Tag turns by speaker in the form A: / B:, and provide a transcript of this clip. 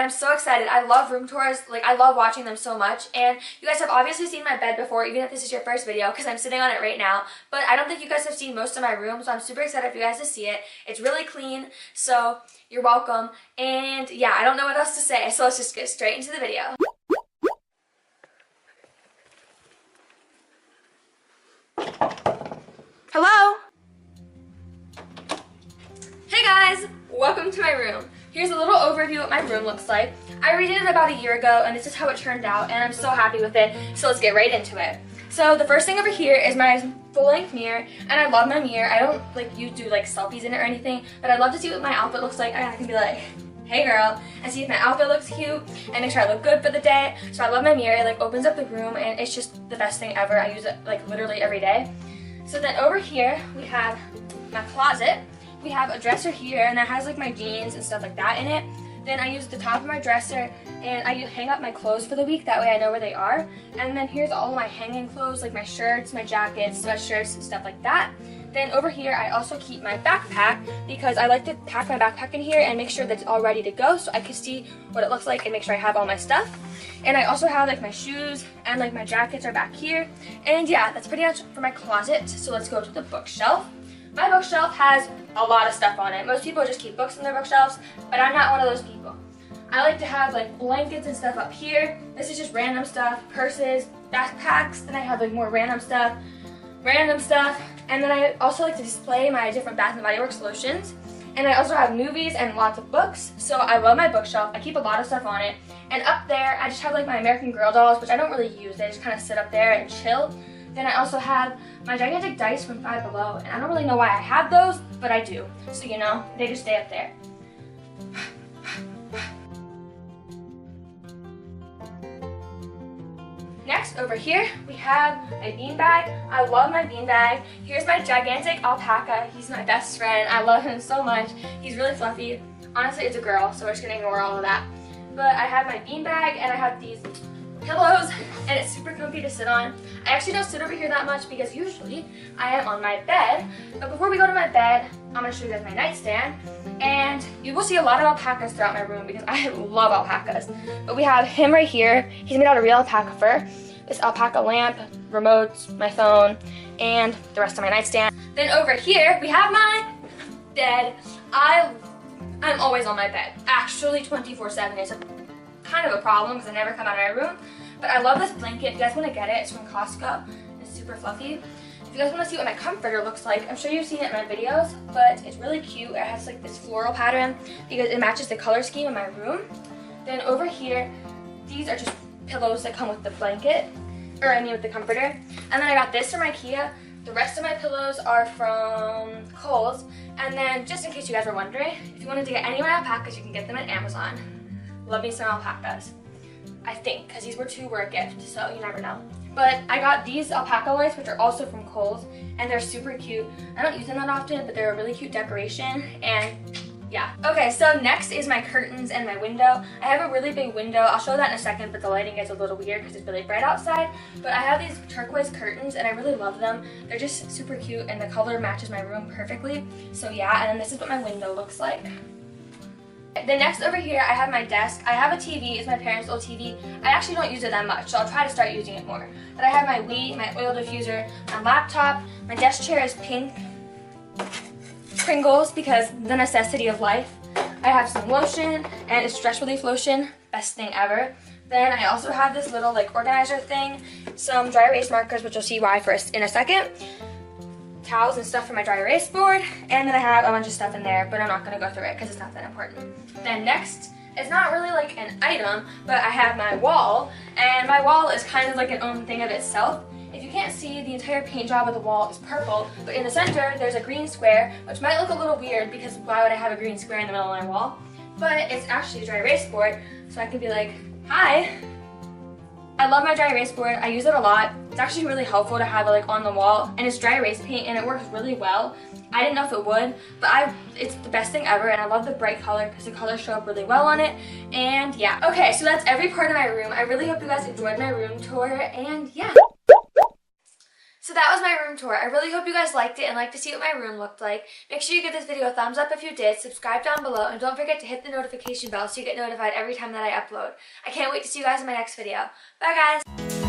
A: I'm so excited. I love room tours. Like, I love watching them so much. And you guys have obviously seen my bed before, even if this is your first video, because I'm sitting on it right now. But I don't think you guys have seen most of my room, so I'm super excited for you guys to see it. It's really clean, so you're welcome. And yeah, I don't know what else to say, so let's just get straight into the video. Hello? Hey guys! Welcome to my room. Here's a little overview of what my room looks like. I redid it about a year ago and this is how it turned out and I'm so happy with it, so let's get right into it. So the first thing over here is my full-length mirror, and I love my mirror. I don't like do like selfies in it or anything, but I love to see what my outfit looks like and I can be like, hey girl, and see if my outfit looks cute and make sure I look good for the day. So I love my mirror. It like opens up the room and it's just the best thing ever. I use it like literally every day. So then over here we have my closet. We have a dresser here and that has like my jeans and stuff like that in it. Then I use the top of my dresser and I hang up my clothes for the week, that way I know where they are. And then here's all of my hanging clothes, like my shirts, my jackets, sweatshirts, and stuff like that. Then over here I also keep my backpack because I like to pack my backpack in here and make sure that it's all ready to go so I can see what it looks like and make sure I have all my stuff. And I also have like my shoes and like my jackets are back here. And yeah, that's pretty much for my closet. So let's go to the bookshelf. My bookshelf has a lot of stuff on it. Most people just keep books in their bookshelves, but I'm not one of those people. I like to have like blankets and stuff up here. This is just random stuff, purses, backpacks. Then I have like more random stuff. And then I also like to display my different Bath & Body Works lotions. And I also have movies and lots of books. So I love my bookshelf. I keep a lot of stuff on it. And up there, I just have like my American Girl dolls, which I don't really use. They just kind of sit up there and chill. Then I also have my gigantic dice from Five Below, and I don't really know why I have those, but I do. So you know, they just stay up there. Next, over here, we have my beanbag. I love my beanbag. Here's my gigantic alpaca. He's my best friend. I love him so much. He's really fluffy. Honestly, it's a girl, so we're just gonna ignore all of that. But I have my beanbag, and I have these pillows, and it's super comfy to sit on. I actually don't sit over here that much because usually I am on my bed. But before we go to my bed, I'm going to show you guys my nightstand. And you will see a lot of alpacas throughout my room because I love alpacas. But we have him right here. He's made out of real alpaca fur. This alpaca lamp, remotes, my phone, and the rest of my nightstand. Then over here, we have my bed. I'm always on my bed. Actually, 24/7 is kind of a problem because I never come out of my room. But I love this blanket. If you guys want to get it, it's from Costco. It's super fluffy. If you guys want to see what my comforter looks like, I'm sure you've seen it in my videos, but it's really cute. It has like this floral pattern because it matches the color scheme in my room. Then over here, these are just pillows that come with the blanket, or I mean with the comforter. And then I got this from IKEA. The rest of my pillows are from Kohl's. And then just in case you guys were wondering, if you wanted to get any of my alpacas, you can get them at Amazon. Love me some alpacas, I think, because these two were a gift, so you never know. But I got these alpaca lights, which are also from Kohl's, and they're super cute. I don't use them that often, but they're a really cute decoration, and yeah. Okay, so next is my curtains and my window. I have a really big window. I'll show that in a second, but the lighting gets a little weird because it's really bright outside. But I have these turquoise curtains, and I really love them. They're just super cute, and the color matches my room perfectly. So yeah, and then this is what my window looks like. Then next over here, I have my desk. I have a TV. It's my parents' old TV. I actually don't use it that much, so I'll try to start using it more. But I have my Wii, my oil diffuser, my laptop. My desk chair is pink Pringles because the necessity of life. I have some lotion, and it's stress relief lotion. Best thing ever. Then I also have this little like organizer thing. Some dry erase markers, which you'll see why first in a second. Towels and stuff for my dry erase board, and then I have a bunch of stuff in there, but I'm not going to go through it because it's not that important. Then next, it's not really like an item, but I have my wall, and my wall is kind of like an own thing of itself. If you can't see, the entire paint job of the wall is purple, but in the center there's a green square, which might look a little weird because why would I have a green square in the middle of my wall? But it's actually a dry erase board, so I can be like, hi. I love my dry erase board. I use it a lot. It's actually really helpful to have it like on the wall, and it's dry erase paint and it works really well. I didn't know if it would, but it's the best thing ever, and I love the bright color because the colors show up really well on it. And yeah. Okay, so that's every part of my room. I really hope you guys enjoyed my room tour, and yeah. So that was my room tour. I really hope you guys liked it and like to see what my room looked like. Make sure you give this video a thumbs up if you did, subscribe down below, and don't forget to hit the notification bell so you get notified every time that I upload. I can't wait to see you guys in my next video. Bye guys!